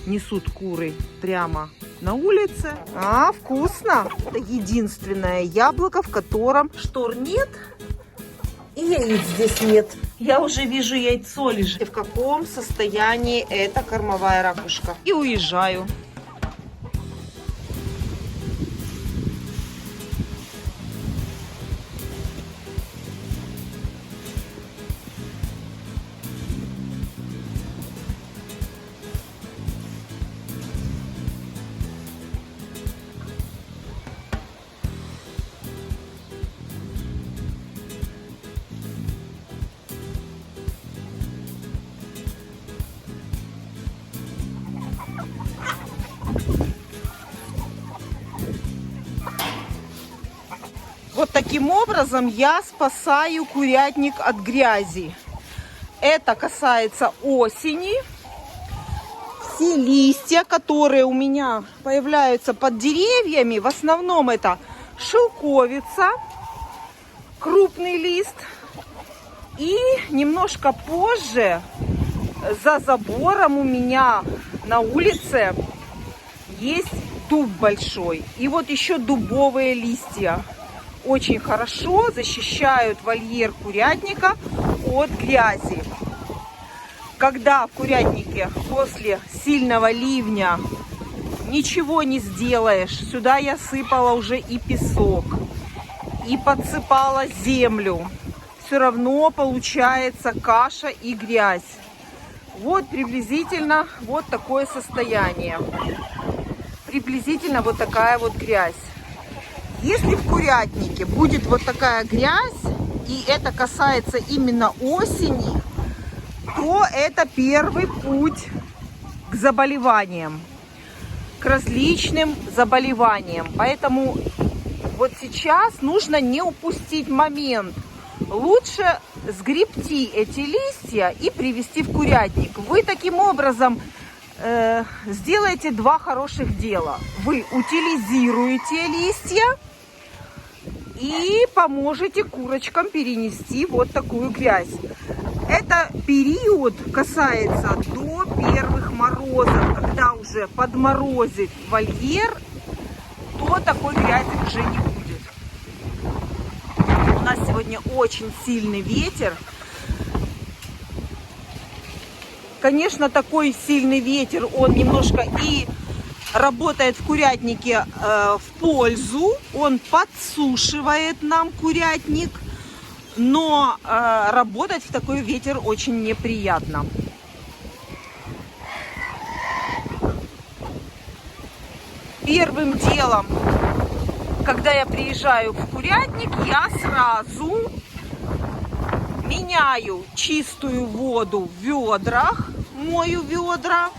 несут куры прямо на улице. А, вкусно! Это единственное яблоко, в котором штор нет и яиц здесь нет. Я уже вижу яйцо лежит. В каком состоянии эта кормовая ракушка. И уезжаю. Вот таким образом я спасаю курятник от грязи. Это касается осени. Все листья, которые у меня появляются под деревьями, в основном это шелковица, крупный лист. И немножко позже за забором у меня на улице есть дуб большой. И вот еще дубовые листья очень хорошо защищают вольер курятника от грязи. Когда в курятнике после сильного ливня ничего не сделаешь, сюда я сыпала уже и песок, и подсыпала землю, все равно получается каша и грязь. Вот приблизительно вот такое состояние. Приблизительно вот такая вот грязь. Если в курятнике будет вот такая грязь, и это касается именно осени, то это первый путь к заболеваниям, к различным заболеваниям. Поэтому вот сейчас нужно не упустить момент. Лучше сгребти эти листья и привезти в курятник. Вы таким образом сделаете два хороших дела. Вы утилизируете листья и поможете курочкам перенести вот такую грязь. Это период касается до первых морозов. Когда уже подморозит вольер, то такой грязи уже не будет. У нас сегодня очень сильный ветер. Конечно, такой сильный ветер, он немножко и работает в курятнике в пользу. Он подсушивает нам курятник. Но работать в такой ветер очень неприятно. Первым делом, когда я приезжаю в курятник, я сразу меняю чистую воду в ведрах, мою ведра.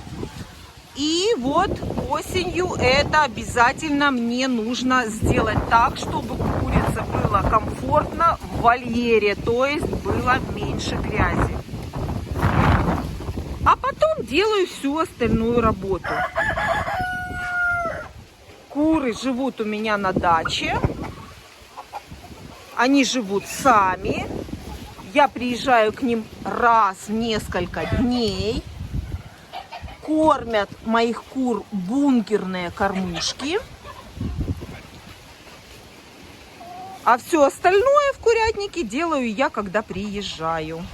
И вот осенью это обязательно мне нужно сделать так, чтобы курице было комфортно в вольере, то есть было меньше грязи. А потом делаю всю остальную работу. Куры живут у меня на даче. Они живут сами. Я приезжаю к ним раз в несколько дней. Кормят моих кур бункерные кормушки. А все остальное в курятнике делаю я, когда приезжаю.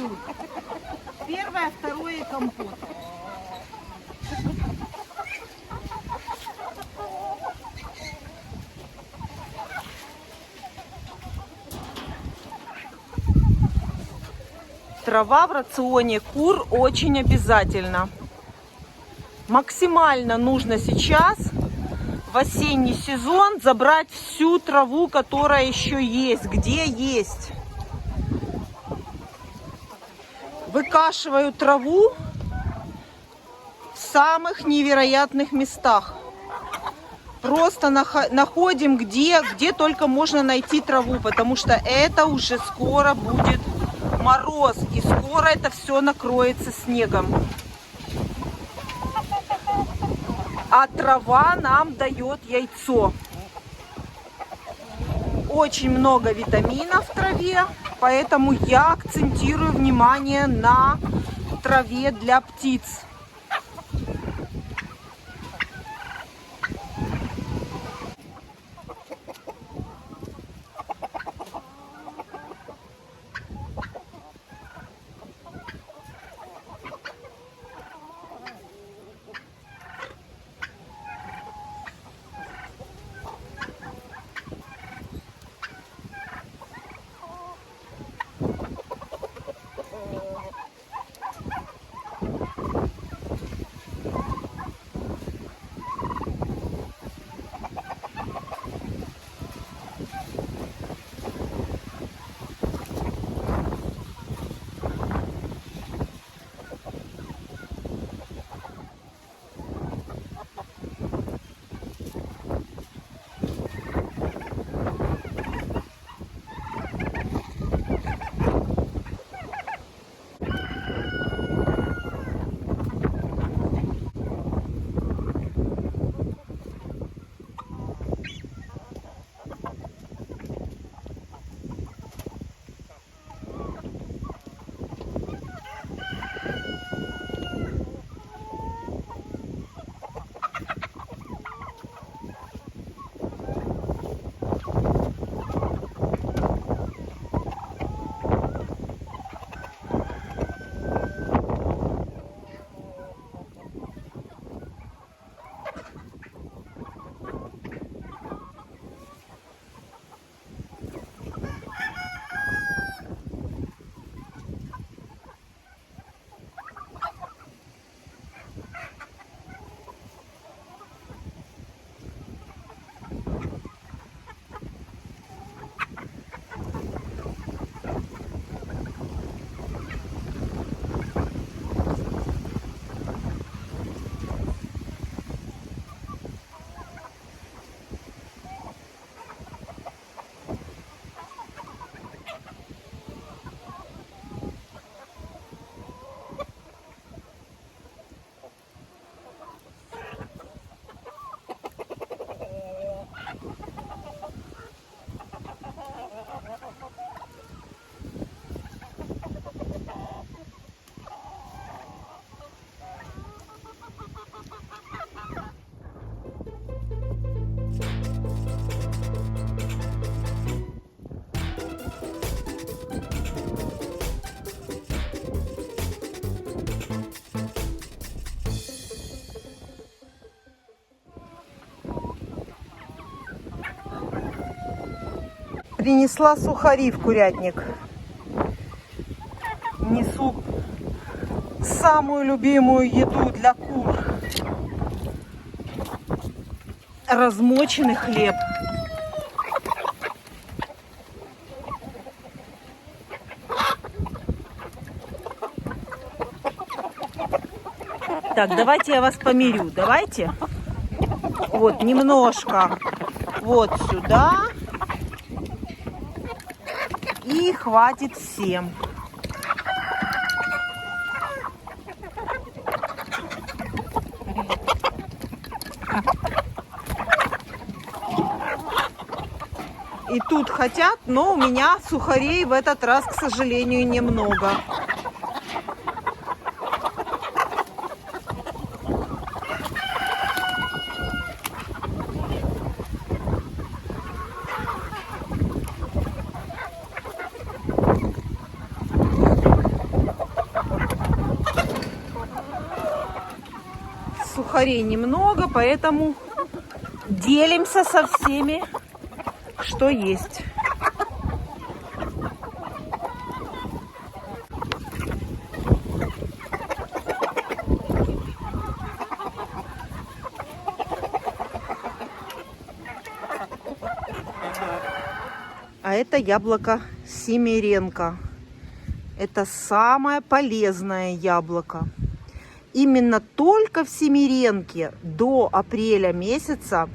блюд. Первое, второе и компот. Трава в рационе кур очень обязательно. Максимально нужно сейчас в осенний сезон забрать всю траву, которая еще есть, где есть. Выкашиваю траву в самых невероятных местах. Просто находим, где только можно найти траву, потому что это уже скоро будет мороз, и скоро это все накроется снегом. А трава нам дает яйцо. Очень много витаминов в траве, поэтому я акцентирую внимание на траве для птиц. Принесла сухари в курятник. Несу самую любимую еду для кур. Размоченный хлеб. Так, давайте я вас помирю. Давайте. Вот, немножко. Вот сюда. И хватит всем. И тут хотят, но у меня сухарей в этот раз, к сожалению, немного. сухарей немного, поэтому делимся со всеми, что есть. А это яблоко Семеренко. Это самое полезное яблоко. Именно только в Семеренке до апреля месяца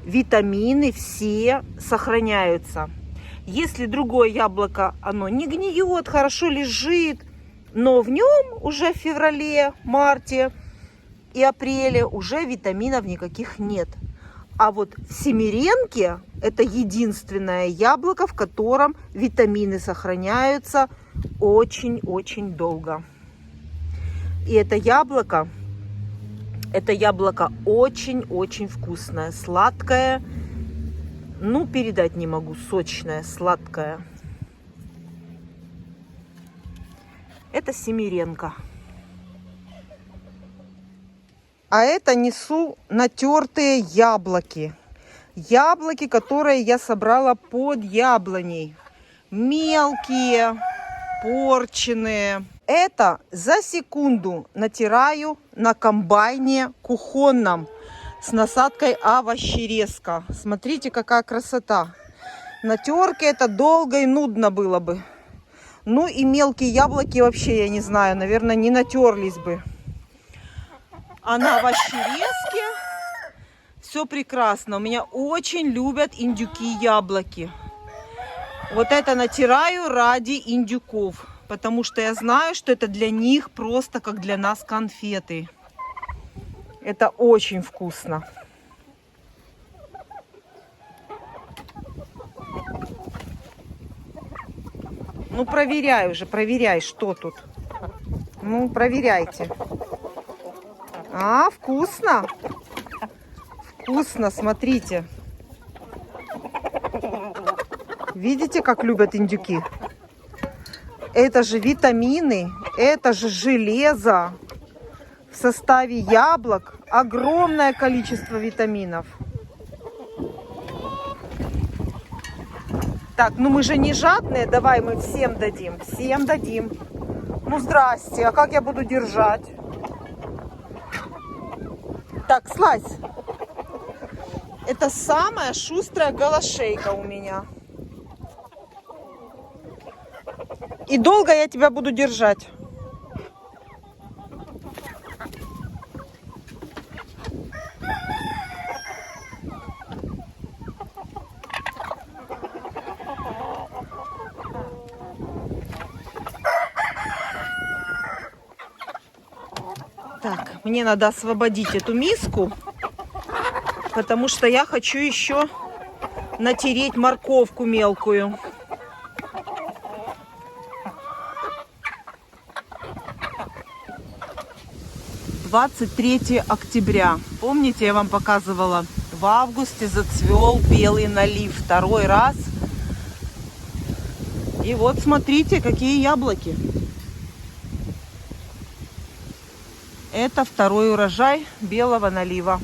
витамины все сохраняются. Если другое яблоко, оно не гниет, хорошо лежит, но в нем уже в феврале, марте и апреле уже витаминов никаких нет. А вот в Семеренке это единственное яблоко, в котором витамины сохраняются очень-очень долго. И это яблоко очень-очень вкусное, сладкое. Ну, передать не могу, сочное, сладкое. Это Семеренко. А это несу натертые яблоки. Яблоки, которые я собрала под яблоней. Мелкие, порченые. Это за секунду натираю на комбайне кухонном с насадкой овощерезка. Смотрите, какая красота. На терке это долго и нудно было бы. Ну и мелкие яблоки вообще, я не знаю, наверное, не натерлись бы. А на овощерезке все прекрасно. У меня очень любят индюки яблоки. Вот это натираю ради индюков. Потому что я знаю, что это для них просто как для нас конфеты. Это очень вкусно. Ну, проверяй уже, проверяй, что тут. Ну, проверяйте. А, вкусно. Вкусно, смотрите. Видите, как любят индюки? Это же витамины, это же железо. В составе яблок огромное количество витаминов. Так, ну мы же не жадные, давай мы всем дадим. Всем дадим. Ну, здрасте, а как я буду держать? Так, слазь. Это самая шустрая голошейка у меня. И долго я тебя буду держать. Так, мне надо освободить эту миску, потому что я хочу еще натереть морковку мелкую. 23 октября. Помните, я вам показывала, в августе зацвел белый налив второй раз. И вот смотрите, какие яблоки. Это второй урожай белого налива.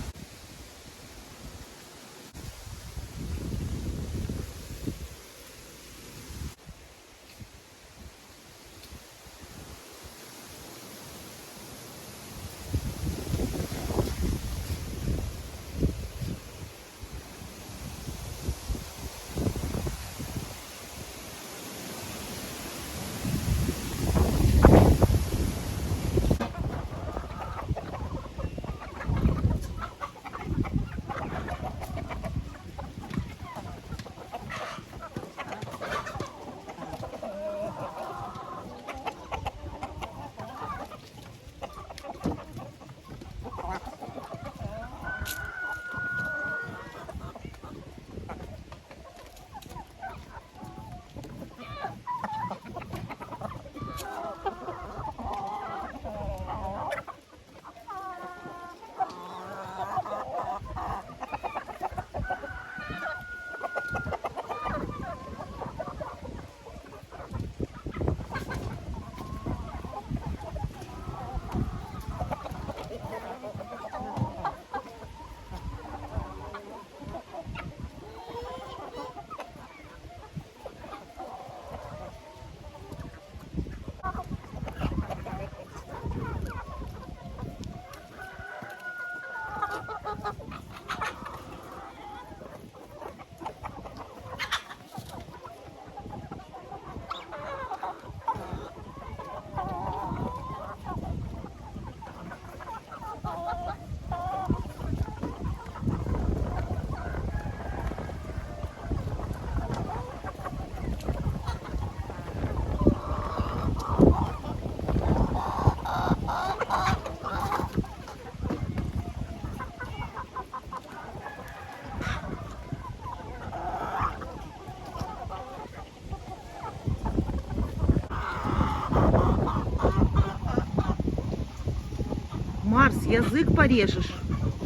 Марс, язык порежешь.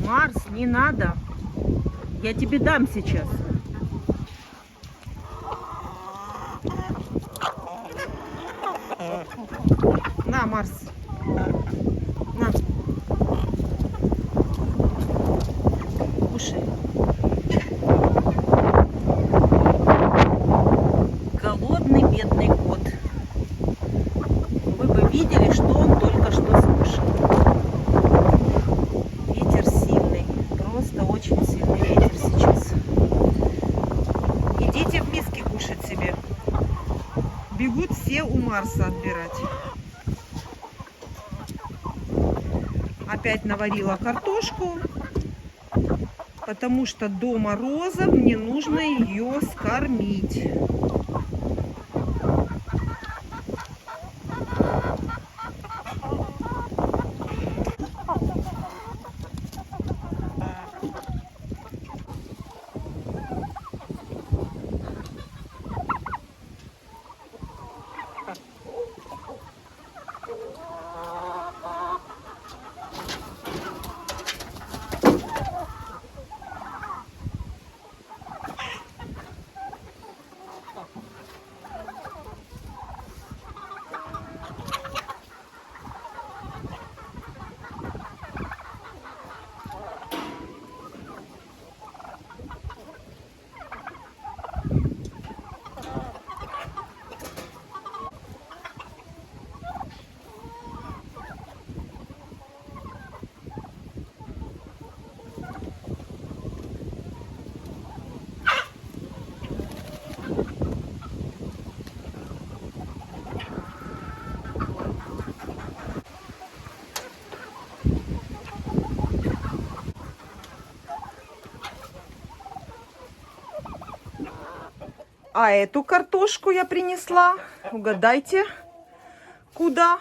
Марс, не надо. Я тебе дам сейчас. На, Марс. На. Кушай. Голодный бедный кот. Вы бы видели, что он только что скушал. Ветер сильный. Просто очень сильный ветер сейчас. Идите в миски кушать себе. Бегут все у Марса отбирать. Опять наварила картошку, потому что до мороза мне нужно ее скормить. А эту картошку я принесла, угадайте, куда?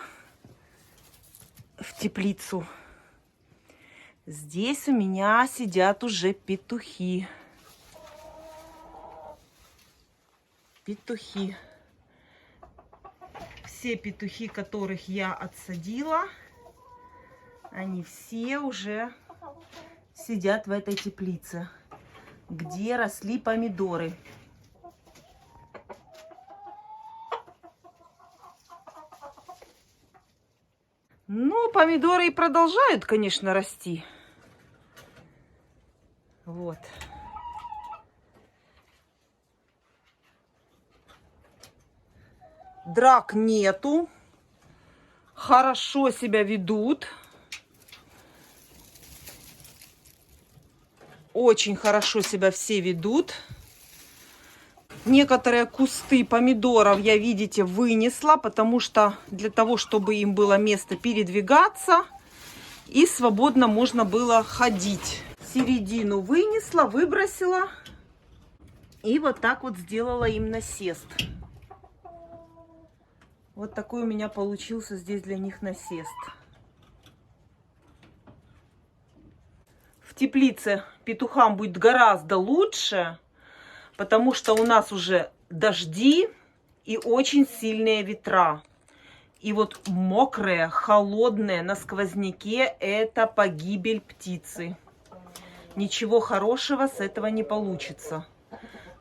В теплицу. Здесь у меня сидят уже петухи. Петухи. Все петухи, которых я отсадила, они все уже сидят в этой теплице, где росли помидоры. Ну, помидоры и продолжают, конечно, расти. Вот. Драк нету. Хорошо себя ведут. Очень хорошо себя все ведут. Некоторые кусты помидоров я, видите, вынесла, потому что для того, чтобы им было место передвигаться и свободно можно было ходить. Середину вынесла, выбросила и вот так вот сделала им насест. Вот такой у меня получился здесь для них насест. В теплице петухам будет гораздо лучше, потому что у нас уже дожди и очень сильные ветра. И вот мокрые, холодные на сквозняке – это погибель птицы. Ничего хорошего с этого не получится.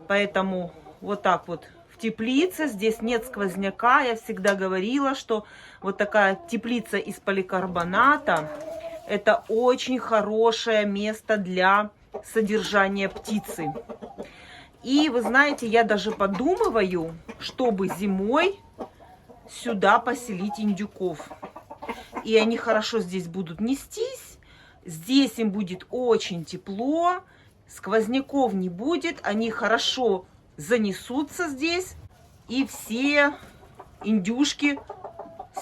Поэтому вот так вот в теплице, здесь нет сквозняка. Я всегда говорила, что вот такая теплица из поликарбоната – это очень хорошее место для содержания птицы. И вы знаете, я даже подумываю, чтобы зимой сюда поселить индюков. И они хорошо здесь будут нестись. Здесь им будет очень тепло. Сквозняков не будет. Они хорошо занесутся здесь. И все индюшки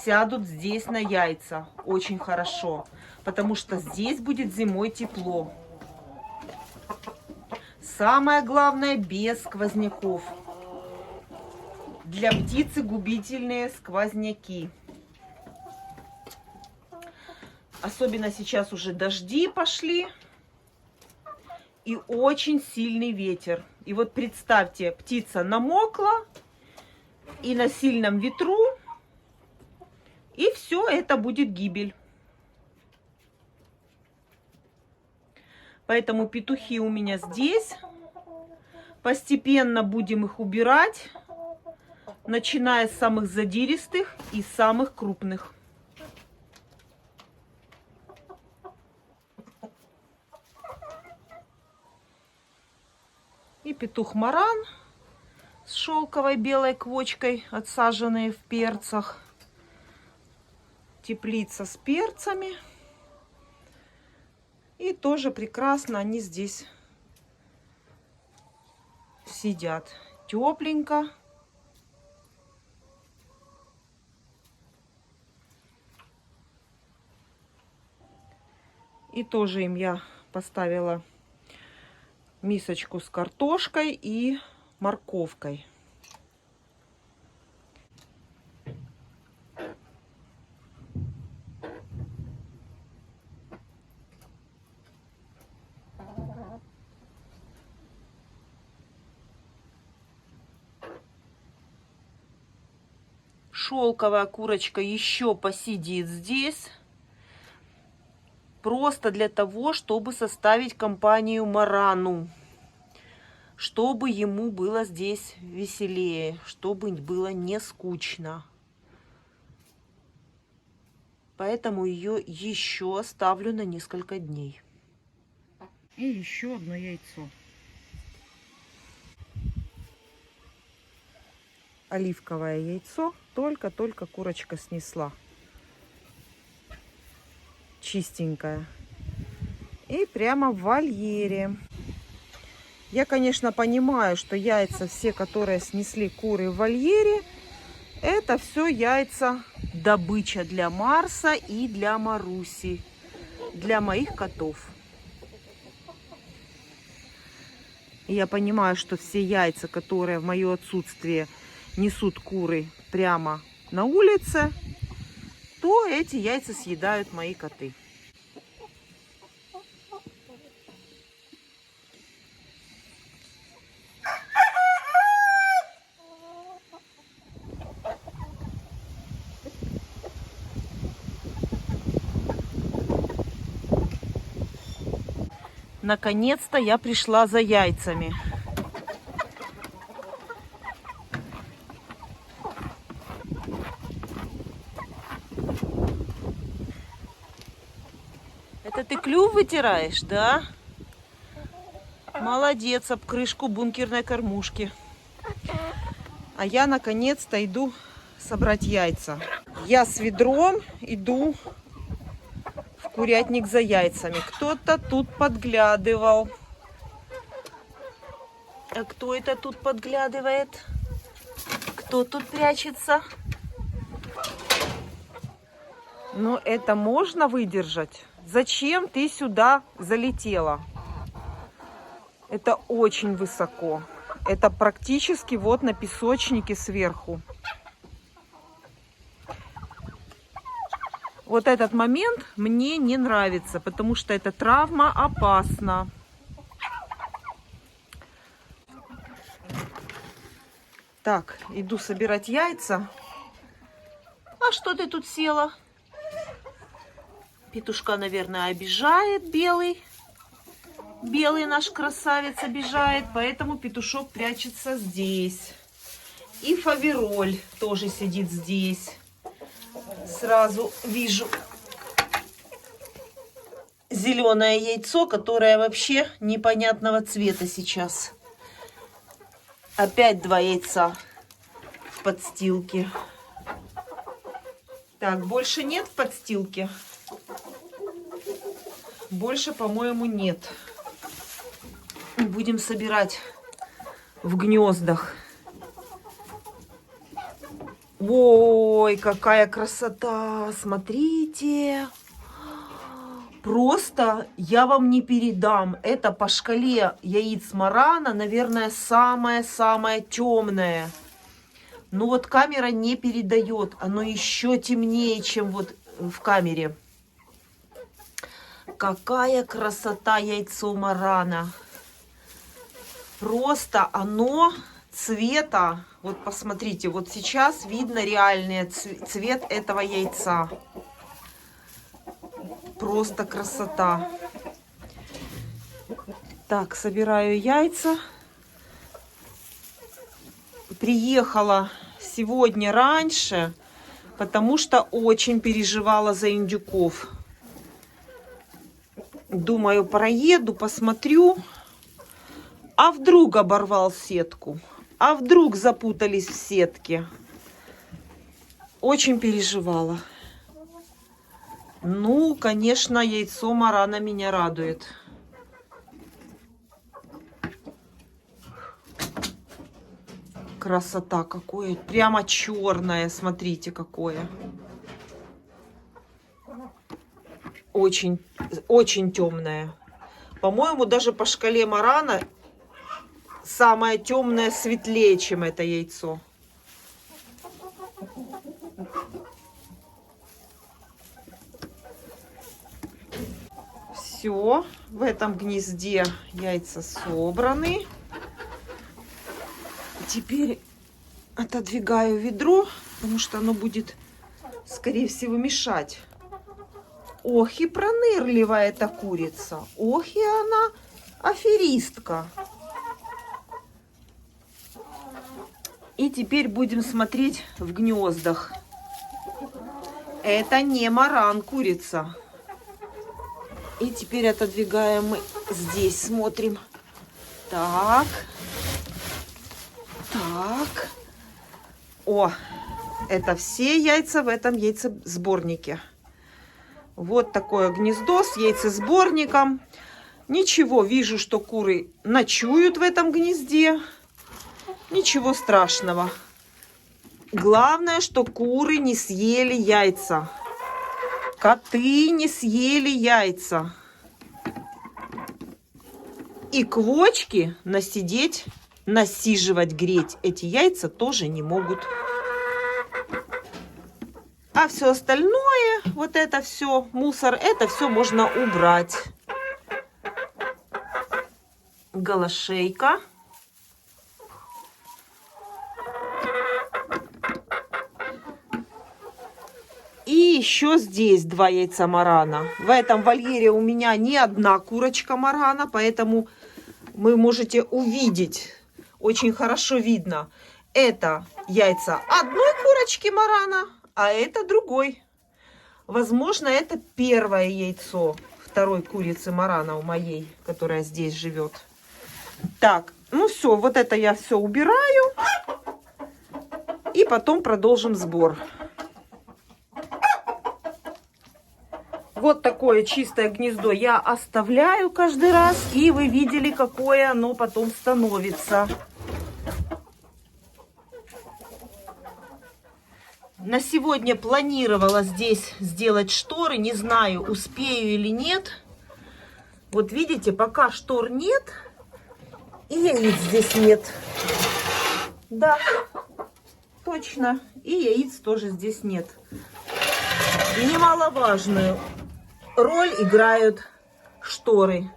сядут здесь на яйца. Очень хорошо. Потому что здесь будет зимой тепло. Самое главное, без сквозняков. Для птицы губительные сквозняки. Особенно сейчас уже дожди пошли. И очень сильный ветер. И вот представьте, птица намокла. И на сильном ветру. И все, это будет гибель. Поэтому петухи у меня здесь. Постепенно будем их убирать, начиная с самых задиристых и самых крупных. И петух Маран с шелковой белой квочкой, отсаженные в перцах. Теплица с перцами. И тоже прекрасно они здесь сидят. Тепленько. И тоже им я поставила мисочку с картошкой и морковкой. Шелковая курочка еще посидит здесь. Просто для того, чтобы составить компанию Марану. Чтобы ему было здесь веселее. Чтобы было не скучно. Поэтому ее еще оставлю на несколько дней. И еще одно яйцо. Оливковое яйцо. Только-только курочка снесла. Чистенькая. И прямо в вольере. Я, конечно, понимаю, что яйца все, которые снесли куры в вольере, это все яйца добыча для Марса и для Маруси. Для моих котов. И я понимаю, что все яйца, которые в мое отсутствие несут куры прямо на улице, то эти яйца съедают мои коты. Наконец-то я пришла за яйцами. Это ты клюв вытираешь, да? Молодец, об крышку бункерной кормушки. А я наконец-то иду собрать яйца. Я с ведром иду в курятник за яйцами. Кто-то тут подглядывал. А кто это тут подглядывает? Кто тут прячется? Но это можно выдержать? Зачем ты сюда залетела? Это очень высоко. Это практически вот на песочнике сверху. Вот этот момент мне не нравится, потому что эта травма опасна. Так, иду собирать яйца. А что ты тут села? Петушка, наверное, обижает белый. Белый наш красавец обижает, поэтому петушок прячется здесь. И фавероль тоже сидит здесь. Сразу вижу зеленое яйцо, которое вообще непонятного цвета сейчас. Опять два яйца в подстилке. Так, больше нет в подстилке? Больше, по-моему, нет. Будем собирать в гнездах. Ой, какая красота! Смотрите! Просто я вам не передам. Это по шкале яиц Марана, наверное, самое-самое темное. Но вот камера не передает. Оно еще темнее, чем вот в камере. Какая красота яйцо Марана! Просто оно цвета, вот посмотрите, вот сейчас видно реальный цвет этого яйца. Просто красота. Так, собираю яйца. Приехала сегодня раньше, потому что очень переживала за индюков. Думаю, проеду, посмотрю. А вдруг оборвал сетку? А вдруг запутались в сетке? Очень переживала. Ну, конечно, яйцо марана меня радует. Красота какое. Прямо черное. Смотрите, какое. Очень, очень темное. По-моему, даже по шкале марана самое темное светлее, чем это яйцо. Все, в этом гнезде яйца собраны. Теперь отодвигаю ведро, потому что оно будет, скорее всего, мешать. Ох, и пронырливая эта курица. Ох, и она аферистка. И теперь будем смотреть в гнездах. Это не маран, курица. И теперь отодвигаем мы здесь, смотрим. Так. Так. О, это все яйца в этом яйцесборнике. Вот такое гнездо с яйцесборником. Ничего, вижу, что куры ночуют в этом гнезде. Ничего страшного. Главное, что куры не съели яйца. Коты не съели яйца. И квочки насидеть, насиживать, греть эти яйца тоже не могут. А все остальное, вот это все, мусор, это все можно убрать. Голошейка. И еще здесь 2 яйца марана. В этом вольере у меня не одна курочка марана, поэтому вы можете увидеть, очень хорошо видно, это яйца одной курочки марана, а это другой. Возможно, это первое яйцо второй курицы марана у моей, которая здесь живет. Так, ну все, вот это я все убираю. И потом продолжим сбор. Вот такое чистое гнездо я оставляю каждый раз. И вы видели, какое оно потом становится. На сегодня планировала здесь сделать шторы. Не знаю, успею или нет. Вот видите, пока штор нет. И яиц здесь нет. Да, точно. И яиц тоже здесь нет. Немаловажную роль играют шторы.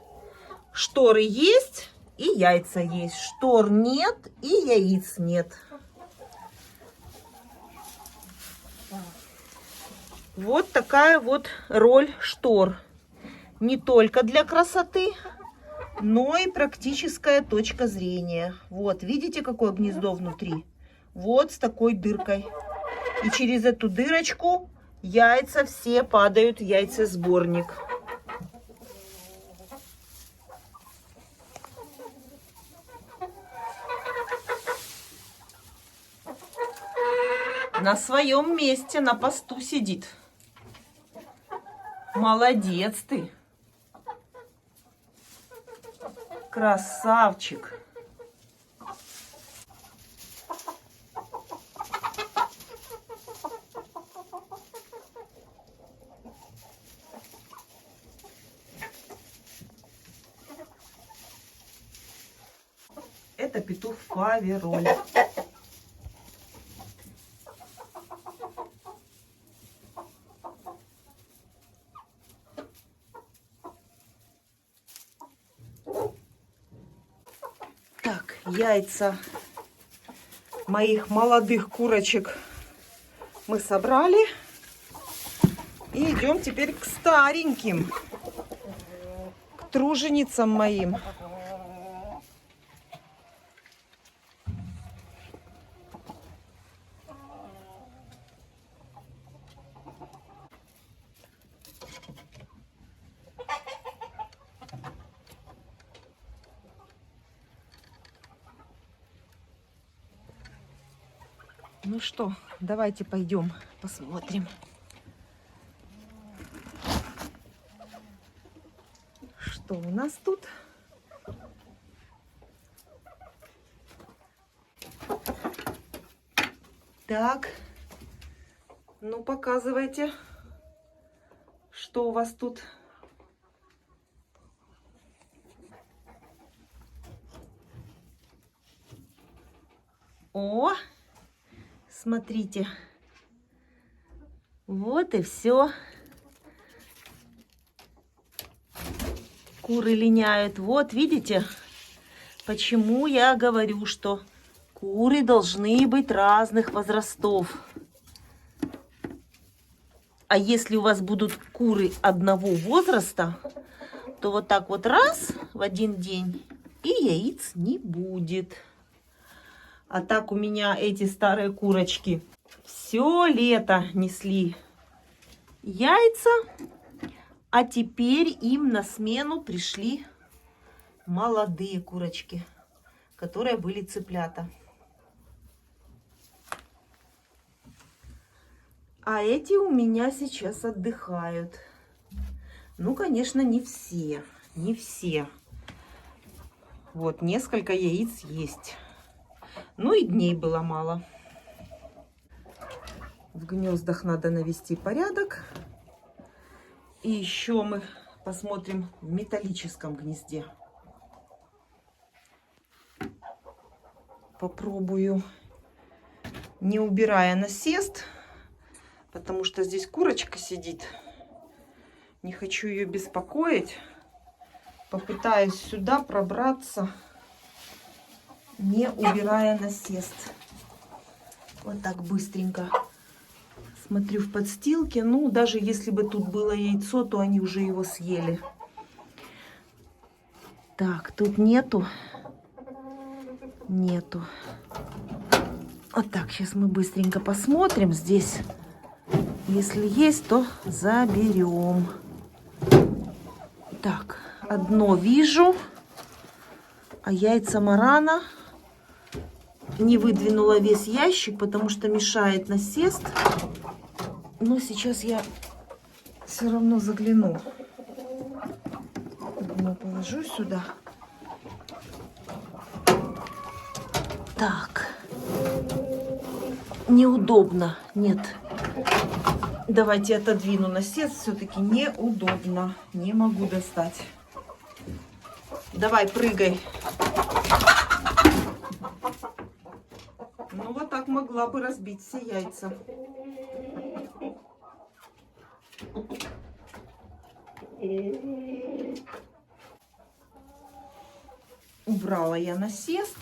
Шторы есть и яйца есть. Штор нет и яиц нет. Вот такая вот роль штор. Не только для красоты, но и практическая точка зрения. Вот, видите, какое гнездо внутри? Вот с такой дыркой. И через эту дырочку яйца все падают в яйцесборник. На своем месте, на посту сидит. Молодец ты. Красавчик. Это петух Фавероль. Так, яйца моих молодых курочек мы собрали. И идем теперь к стареньким, к труженицам моим. Ну что, давайте пойдем посмотрим. Что у нас тут? Так, ну показывайте, что у вас тут. О, смотрите, вот и все. Куры линяют. Вот, видите, почему я говорю, что куры должны быть разных возрастов. А если у вас будут куры одного возраста, то вот так вот раз в один день и яиц не будет. А так у меня эти старые курочки все лето несли яйца, а теперь им на смену пришли молодые курочки, которые были цыплята. А эти у меня сейчас отдыхают. Ну, конечно, не все. Не все. Вот, несколько яиц есть. Ну и дней было мало. В гнездах надо навести порядок. И еще мы посмотрим в металлическом гнезде. Попробую, не убирая насест, потому что здесь курочка сидит. Не хочу ее беспокоить. Попытаюсь сюда пробраться, не убирая насест. Вот так быстренько. Смотрю в подстилке. Ну, даже если бы тут было яйцо, то они уже его съели. Так, тут нету. Нету. Вот так, сейчас мы быстренько посмотрим. Здесь, если есть, то заберем. Так, одно вижу. А яйца марана не выдвинула весь ящик, потому что мешает насест. Но сейчас я все равно загляну. Одно положу сюда. Так. Неудобно. Нет. Давайте отодвину насест. Все-таки неудобно. Не могу достать. Давай, прыгай. Ну, вот так могла бы разбить все яйца. Убрала я насест.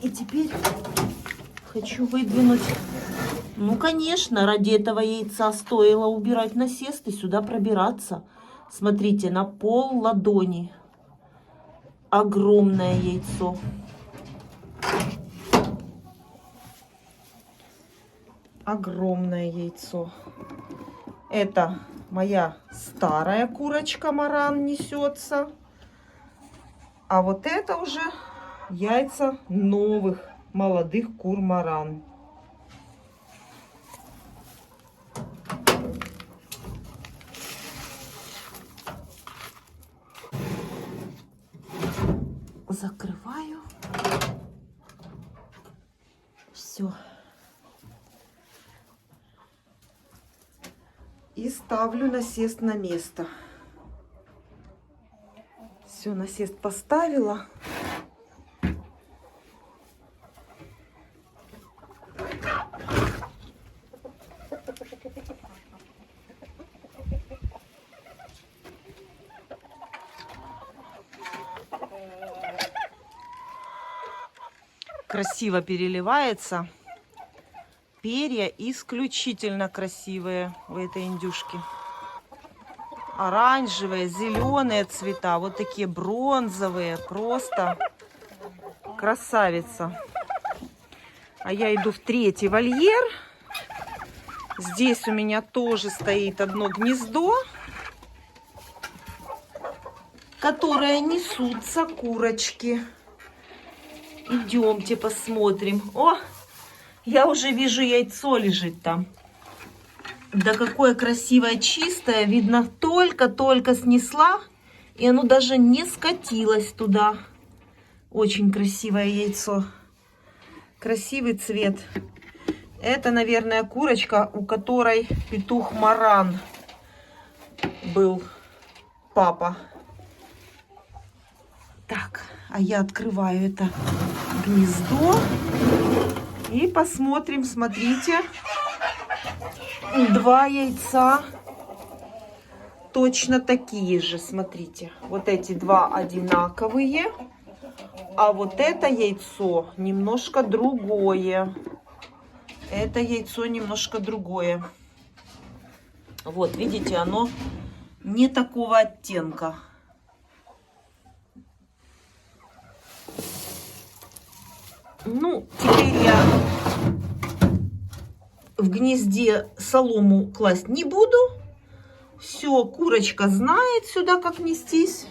И теперь хочу выдвинуть. Ну, конечно, ради этого яйца стоило убирать насест и сюда пробираться. Смотрите, на пол ладони. Огромное яйцо. Огромное яйцо. Это моя старая курочка маран несется. А вот это уже яйца новых молодых кур маран. Закрываю. Все. И ставлю насест на место. Все, насест поставила. Красиво переливается. Перья исключительно красивые у этой индюшки. Оранжевые, зеленые цвета. Вот такие бронзовые. Просто красавица. А я иду в третий вольер. Здесь у меня тоже стоит одно гнездо, которое несутся курочки. Идемте посмотрим. О, Я уже вижу, яйцо лежит там. Да какое красивое, чистое. Видно, только-только снесла. И оно даже не скатилось туда. Очень красивое яйцо. Красивый цвет. Это, наверное, курочка, у которой петух Маран был папа. Так, а я открываю это гнездо. И посмотрим, смотрите. 2 яйца. Точно такие же, смотрите. Вот эти 2 одинаковые. А вот это яйцо немножко другое. Это яйцо немножко другое. Вот, видите, оно не такого оттенка. Ну, теперь я в гнезде солому класть не буду. Все, курочка знает сюда, как нестись.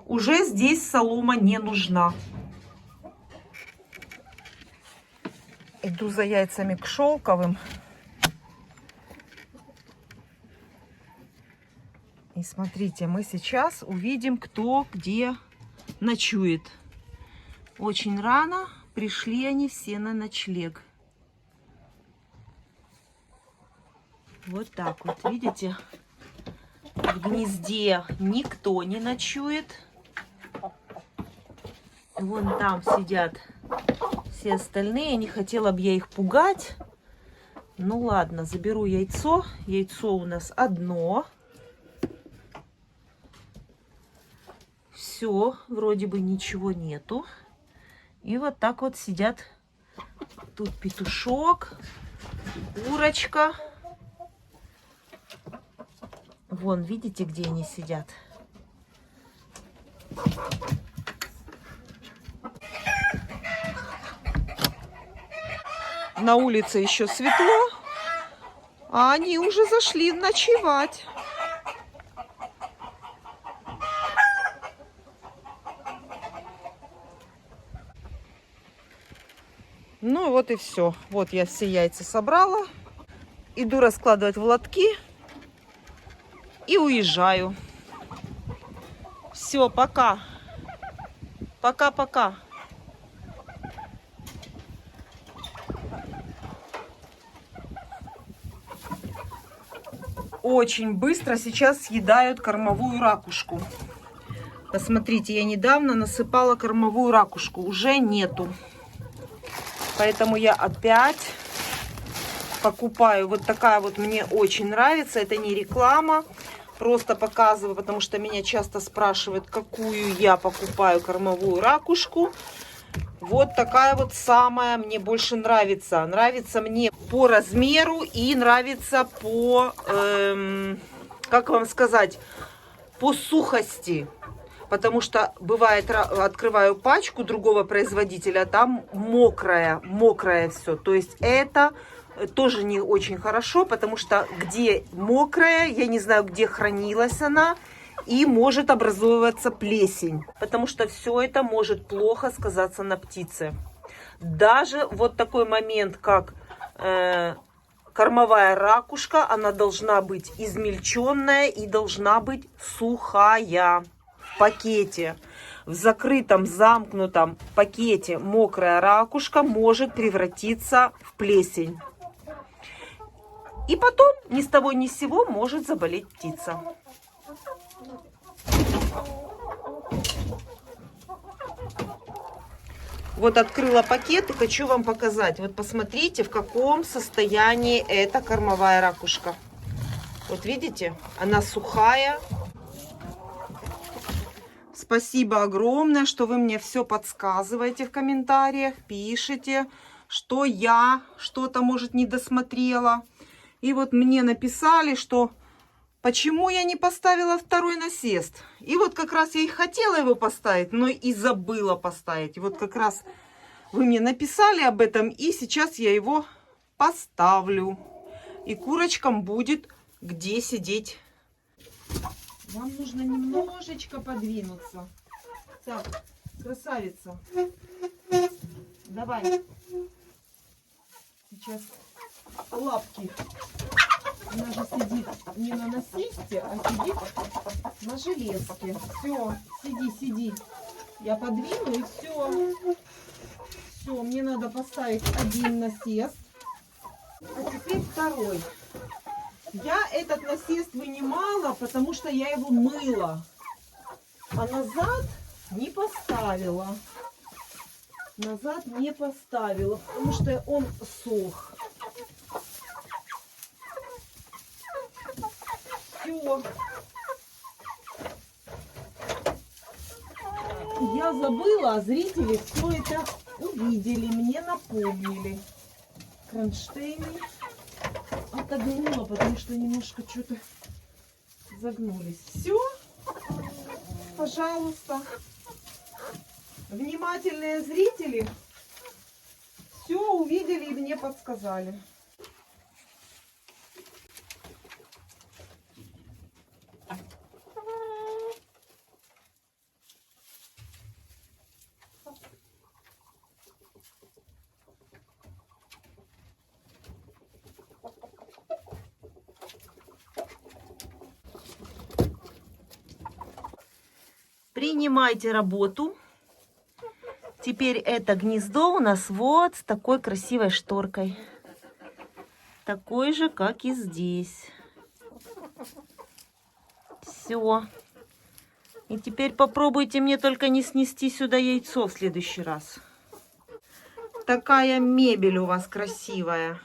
Уже здесь солома не нужна. Иду за яйцами к шелковым. И смотрите, мы сейчас увидим, кто где ночует. Очень рано пришли они все на ночлег. Вот так вот, видите? В гнезде никто не ночует. Вон там сидят все остальные. Не хотела бы я их пугать. Ну ладно, заберу яйцо. Яйцо у нас одно. Все, вроде бы ничего нету. И вот так вот сидят. Тут петушок, курочка. Вон, видите, где они сидят? На улице еще светло, а они уже зашли ночевать. Ну вот и все. Вот я все яйца собрала. Иду раскладывать в лотки и уезжаю. Все, пока. Пока-пока. Очень быстро сейчас съедают кормовую ракушку. Посмотрите, я недавно насыпала кормовую ракушку. Уже нету. Поэтому я опять покупаю. Вот такая вот мне очень нравится. Это не реклама. Просто показываю, потому что меня часто спрашивают, какую я покупаю кормовую ракушку. Вот такая вот самая мне больше нравится. Нравится мне по размеру и нравится по, как вам сказать, по сухости. Потому что бывает, открываю пачку другого производителя, там мокрая все. То есть это тоже не очень хорошо, потому что где мокрая, я не знаю, где хранилась она, и может образовываться плесень. Потому что все это может плохо сказаться на птице. Даже вот такой момент, как кормовая ракушка, она должна быть измельченная и должна быть сухая. В пакете, в закрытом, замкнутом пакете мокрая ракушка может превратиться в плесень. И потом ни с того ни с сего может заболеть птица. Вот открыла пакет и хочу вам показать. Вот посмотрите, в каком состоянии эта кормовая ракушка. Вот видите, она сухая. Спасибо огромное, что вы мне все подсказываете в комментариях, пишите, что я что-то, может, не досмотрела. И вот мне написали, что почему я не поставила второй насест. И вот как раз я и хотела его поставить, но и забыла поставить. И вот как раз вы мне написали об этом, и сейчас я его поставлю. И курочкам будет где сидеть. Вам нужно немножечко подвинуться. Так, красавица. Давай. сейчас лапки. Она же сидит не на насесте, а сидит на железке. Все, сиди, сиди. Я подвину и все. Все, мне надо поставить один насест. А теперь второй. Я этот насест вынимала, потому что я его мыла. А назад не поставила. Назад не поставила, потому что он сох. Все. Я забыла, а зрители все это увидели, мне напомнили. Кронштейны отогнула, потому что немножко что-то загнулись. Все, пожалуйста. Внимательные зрители все увидели и мне подсказали. Принимайте работу. Теперь это гнездо у нас вот с такой красивой шторкой. Такой же, как и здесь. Все. И теперь попробуйте мне только не снести сюда яйцо в следующий раз. Такая мебель у вас красивая.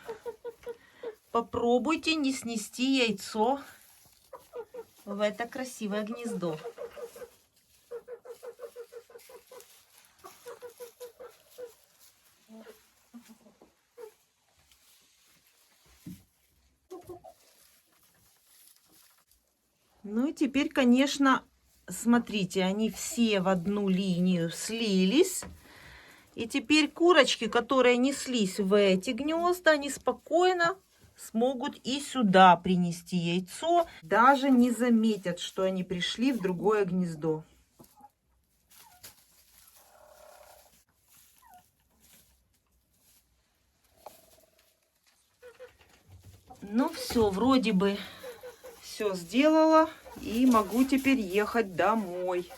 Попробуйте не снести яйцо в это красивое гнездо. Ну и теперь, конечно, смотрите, они все в одну линию слились. И теперь курочки, которые неслись в эти гнезда, они спокойно смогут и сюда принести яйцо. Даже не заметят, что они пришли в другое гнездо. Ну все, вроде бы все сделала. И могу теперь ехать домой.